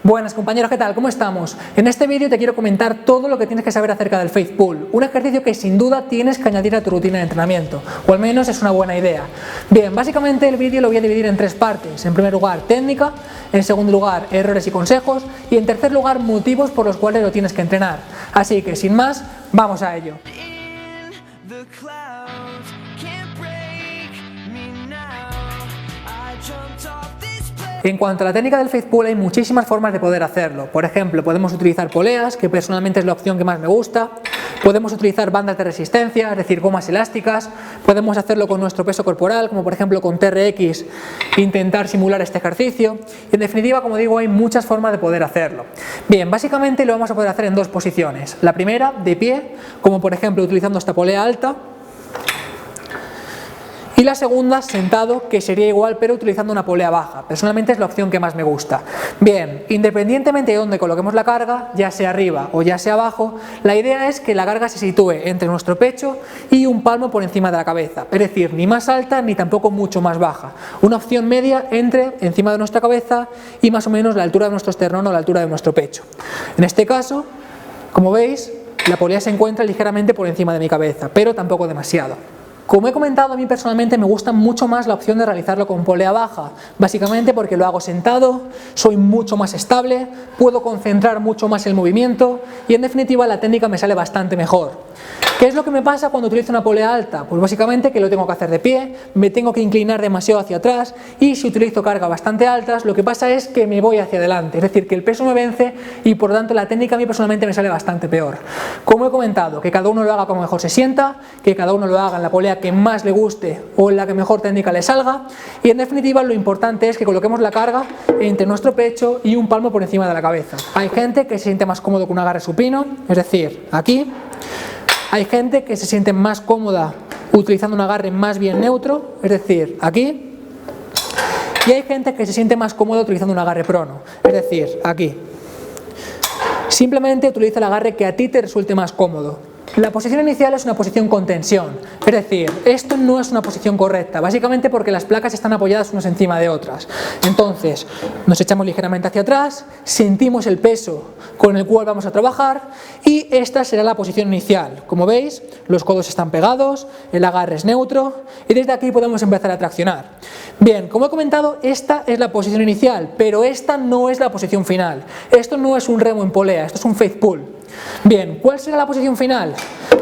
Buenas compañeros, ¿qué tal? ¿Cómo estamos? En este vídeo te quiero comentar todo lo que tienes que saber acerca del Faith Pull, un ejercicio que sin duda tienes que añadir a tu rutina de entrenamiento, o al menos es una buena idea. Bien, básicamente el vídeo lo voy a dividir en tres partes. En primer lugar, técnica; en segundo lugar, errores y consejos; y en tercer lugar, motivos por los cuales lo tienes que entrenar. Así que sin más, vamos a ello. En cuanto a la técnica del Faith Pull, hay muchísimas formas de poder hacerlo. Por ejemplo, podemos utilizar poleas, que personalmente es la opción que más me gusta. Podemos utilizar bandas de resistencia, es decir, gomas elásticas. Podemos hacerlo con nuestro peso corporal, como por ejemplo con TRX, intentar simular este ejercicio. Y en definitiva, como digo, hay muchas formas de poder hacerlo. Bien, básicamente lo vamos a poder hacer en dos posiciones. La primera, de pie, como por ejemplo utilizando esta polea alta. Y la segunda, sentado, que sería igual pero utilizando una polea baja. Personalmente es la opción que más me gusta. Bien, independientemente de dónde coloquemos la carga, ya sea arriba o ya sea abajo, la idea es que la carga se sitúe entre nuestro pecho y un palmo por encima de la cabeza. Es decir, ni más alta ni tampoco mucho más baja. Una opción media entre encima de nuestra cabeza y más o menos la altura de nuestro esternón o la altura de nuestro pecho. En este caso, como veis, la polea se encuentra ligeramente por encima de mi cabeza, pero tampoco demasiado. Como he comentado, a mí personalmente me gusta mucho más la opción de realizarlo con polea baja, básicamente porque lo hago sentado, soy mucho más estable, puedo concentrar mucho más el movimiento y en definitiva la técnica me sale bastante mejor. ¿Qué es lo que me pasa cuando utilizo una polea alta? Pues básicamente que lo tengo que hacer de pie, me tengo que inclinar demasiado hacia atrás y si utilizo cargas bastante altas, lo que pasa es que me voy hacia adelante, es decir, que el peso me vence y por lo tanto la técnica a mí personalmente me sale bastante peor. Como he comentado, que cada uno lo haga como mejor se sienta, que cada uno lo haga en la polea que más le guste o en la que mejor técnica le salga y en definitiva lo importante es que coloquemos la carga entre nuestro pecho y un palmo por encima de la cabeza. Hay gente que se siente más cómodo con un agarre supino, es decir, aquí. Hay gente que se siente más cómoda utilizando un agarre más bien neutro, es decir, aquí. Y hay gente que se siente más cómoda utilizando un agarre prono, es decir, aquí. Simplemente utiliza el agarre que a ti te resulte más cómodo. La posición inicial es una posición con tensión, es decir, esto no es una posición correcta, básicamente porque las placas están apoyadas unas encima de otras. Entonces, nos echamos ligeramente hacia atrás, sentimos el peso con el cual vamos a trabajar y esta será la posición inicial. Como veis, los codos están pegados, el agarre es neutro y desde aquí podemos empezar a traccionar. Bien, como he comentado, esta es la posición inicial, pero esta no es la posición final. Esto no es un remo en polea, esto es un Faith Pull. Bien, ¿cuál será la posición final?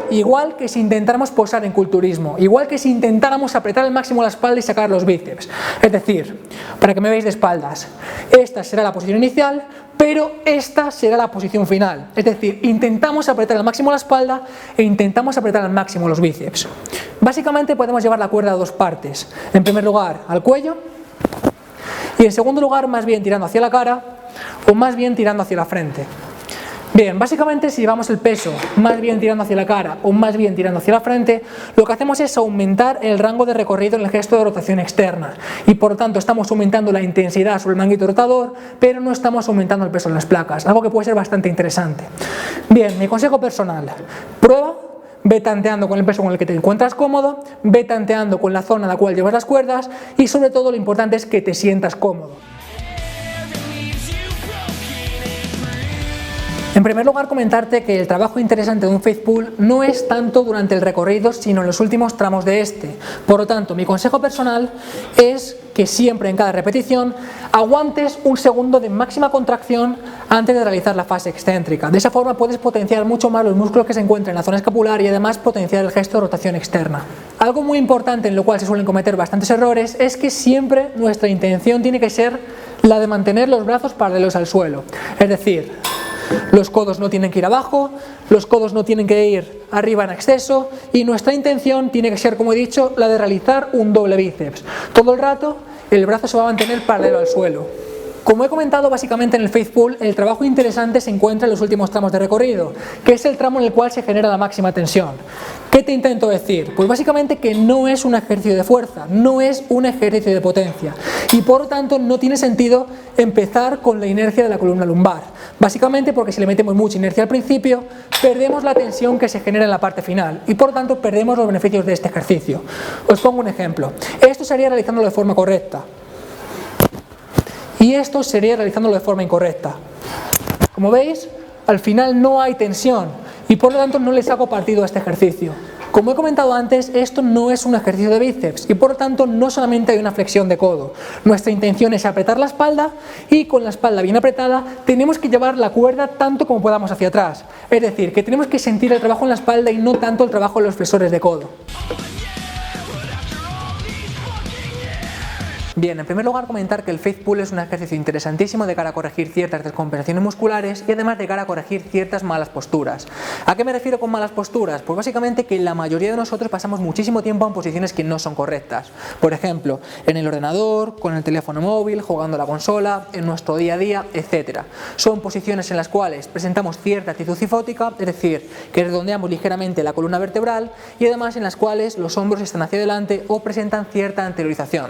Igual que si intentáramos posar en culturismo, igual que si intentáramos apretar al máximo la espalda y sacar los bíceps. Es decir, para que me veáis de espaldas, esta será la posición inicial, pero esta será la posición final. Es decir, intentamos apretar al máximo la espalda e intentamos apretar al máximo los bíceps. Básicamente podemos llevar la cuerda a dos partes. En primer lugar, al cuello y en segundo lugar, más bien tirando hacia la cara o más bien tirando hacia la frente. Bien, básicamente si llevamos el peso más bien tirando hacia la cara o más bien tirando hacia la frente, lo que hacemos es aumentar el rango de recorrido en el gesto de rotación externa y por lo tanto estamos aumentando la intensidad sobre el manguito rotador, pero no estamos aumentando el peso en las placas, algo que puede ser bastante interesante. Bien, mi consejo personal, prueba, ve tanteando con el peso con el que te encuentras cómodo, ve tanteando con la zona a la cual llevas las cuerdas y sobre todo lo importante es que te sientas cómodo. En primer lugar, comentarte que el trabajo interesante de un Faith Pull no es tanto durante el recorrido, sino en los últimos tramos de este. Por lo tanto, mi consejo personal es que siempre en cada repetición aguantes un segundo de máxima contracción antes de realizar la fase excéntrica. De esa forma puedes potenciar mucho más los músculos que se encuentran en la zona escapular y además potenciar el gesto de rotación externa. Algo muy importante en lo cual se suelen cometer bastantes errores es que siempre nuestra intención tiene que ser la de mantener los brazos paralelos al suelo. Es decir, los codos no tienen que ir abajo, los codos no tienen que ir arriba en exceso y nuestra intención tiene que ser, como he dicho, la de realizar un doble bíceps. Todo el rato el brazo se va a mantener paralelo al suelo. Como he comentado, básicamente en el Faith Pull el trabajo interesante se encuentra en los últimos tramos de recorrido, que es el tramo en el cual se genera la máxima tensión. ¿Qué te intento decir? Pues básicamente que no es un ejercicio de fuerza, no es un ejercicio de potencia y por lo tanto no tiene sentido empezar con la inercia de la columna lumbar. Básicamente porque si le metemos mucha inercia al principio, perdemos la tensión que se genera en la parte final y por lo tanto perdemos los beneficios de este ejercicio. Os pongo un ejemplo. Esto sería realizándolo de forma correcta. Y esto sería realizándolo de forma incorrecta. Como veis, al final no hay tensión y por lo tanto no le saco partido a este ejercicio. Como he comentado antes, esto no es un ejercicio de bíceps y por lo tanto no solamente hay una flexión de codo. Nuestra intención es apretar la espalda y con la espalda bien apretada tenemos que llevar la cuerda tanto como podamos hacia atrás. Es decir, que tenemos que sentir el trabajo en la espalda y no tanto el trabajo en los flexores de codo. Bien, en primer lugar comentar que el face pull es un ejercicio interesantísimo de cara a corregir ciertas descompensaciones musculares y además de cara a corregir ciertas malas posturas. ¿A qué me refiero con malas posturas? Pues básicamente que la mayoría de nosotros pasamos muchísimo tiempo en posiciones que no son correctas. Por ejemplo, en el ordenador, con el teléfono móvil, jugando a la consola, en nuestro día a día, etc. Son posiciones en las cuales presentamos cierta actitud cifótica, es decir, que redondeamos ligeramente la columna vertebral y además en las cuales los hombros están hacia adelante o presentan cierta anteriorización.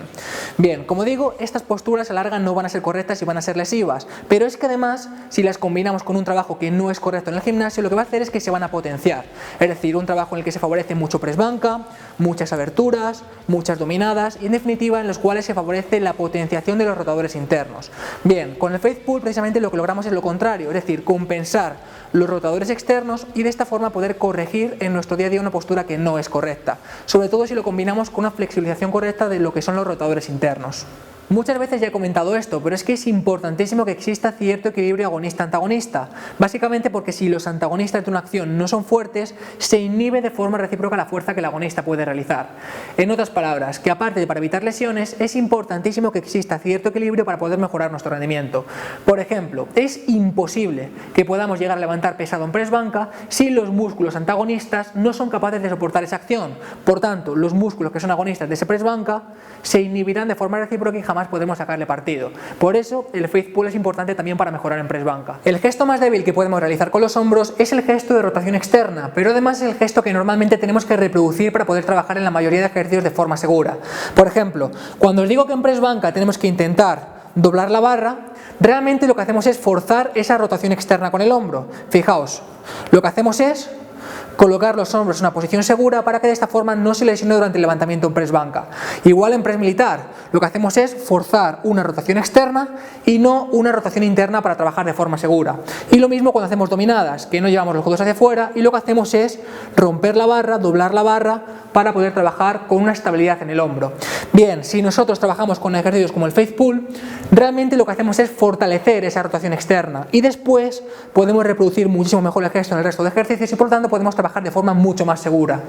Bien, como digo, estas posturas a larga no van a ser correctas y van a ser lesivas, pero es que además, si las combinamos con un trabajo que no es correcto en el gimnasio, lo que va a hacer es que se van a potenciar. Es decir, un trabajo en el que se favorece mucho press banca, muchas aberturas, muchas dominadas y en definitiva en los cuales se favorece la potenciación de los rotadores internos. Bien, con el face pull precisamente lo que logramos es lo contrario, es decir, compensar los rotadores externos y de esta forma poder corregir en nuestro día a día una postura que no es correcta, sobre todo si lo combinamos con una flexibilización correcta de lo que son los rotadores internos. Muchas veces ya he comentado esto, pero es que es importantísimo que exista cierto equilibrio agonista-antagonista, básicamente porque si los antagonistas de una acción no son fuertes, se inhibe de forma recíproca la fuerza que el agonista puede realizar. En otras palabras, que aparte de para evitar lesiones, es importantísimo que exista cierto equilibrio para poder mejorar nuestro rendimiento. Por ejemplo, es imposible que podamos llegar a levantar pesado en press banca si los músculos antagonistas no son capaces de soportar esa acción. Por tanto, los músculos que son agonistas de ese press banca se inhibirán de forma recíproca y jamás podemos sacarle partido. Por eso el face pull es importante también para mejorar en press banca. El gesto más débil que podemos realizar con los hombros es el gesto de rotación externa, pero además es el gesto que normalmente tenemos que reproducir para poder trabajar en la mayoría de ejercicios de forma segura. Por ejemplo, cuando os digo que en press banca tenemos que intentar doblar la barra, realmente lo que hacemos es forzar esa rotación externa con el hombro. Fijaos, lo que hacemos es colocar los hombros en una posición segura para que de esta forma no se lesione durante el levantamiento en press banca. Igual en press militar, lo que hacemos es forzar una rotación externa y no una rotación interna para trabajar de forma segura. Y lo mismo cuando hacemos dominadas, que no llevamos los codos hacia afuera y lo que hacemos es romper la barra, doblar la barra para poder trabajar con una estabilidad en el hombro. Bien, si nosotros trabajamos con ejercicios como el face pull, realmente lo que hacemos es fortalecer esa rotación externa y después podemos reproducir muchísimo mejor el gesto en el resto de ejercicios y por lo tanto podemos trabajar de forma mucho más segura.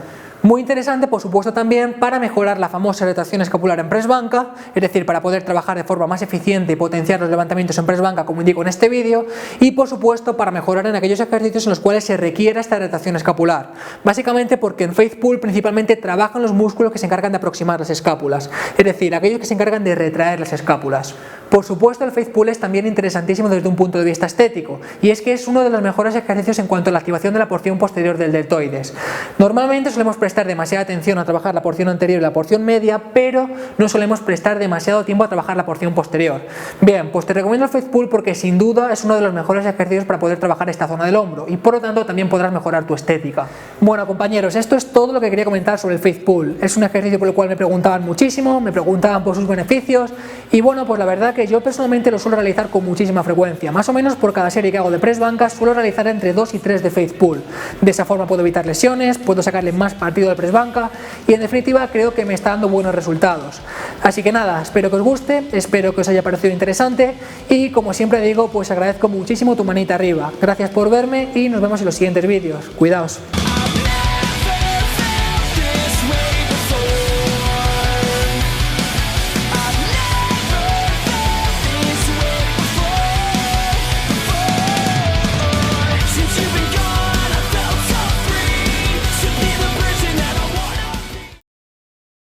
Muy interesante, por supuesto, también para mejorar la famosa retracción escapular en press banca, es decir, para poder trabajar de forma más eficiente y potenciar los levantamientos en press banca, como indico en este vídeo, y por supuesto para mejorar en aquellos ejercicios en los cuales se requiera esta retracción escapular. Básicamente porque en face pull principalmente trabajan los músculos que se encargan de aproximar las escápulas, es decir, aquellos que se encargan de retraer las escápulas. Por supuesto, el face pull es también interesantísimo desde un punto de vista estético, y es que es uno de los mejores ejercicios en cuanto a la activación de la porción posterior del deltoides. Normalmente solemos prestar demasiada atención a trabajar la porción anterior y la porción media, pero no solemos prestar demasiado tiempo a trabajar la porción posterior. Bien, pues te recomiendo el face pull porque sin duda es uno de los mejores ejercicios para poder trabajar esta zona del hombro y por lo tanto también podrás mejorar tu estética. Bueno, compañeros, esto es todo lo que quería comentar sobre el face pull. Es un ejercicio por el cual me preguntaban muchísimo, me preguntaban por sus beneficios y bueno, pues la verdad que yo personalmente lo suelo realizar con muchísima frecuencia. Más o menos por cada serie que hago de press banca suelo realizar entre 2 y 3 de face pull. De esa forma puedo evitar lesiones, puedo sacarle más partido al press banca y en definitiva creo que me está dando buenos resultados. Así que nada, espero que os guste, espero que os haya parecido interesante y como siempre digo, pues agradezco muchísimo tu manita arriba. Gracias por verme y nos vemos en los siguientes vídeos. Cuidaos.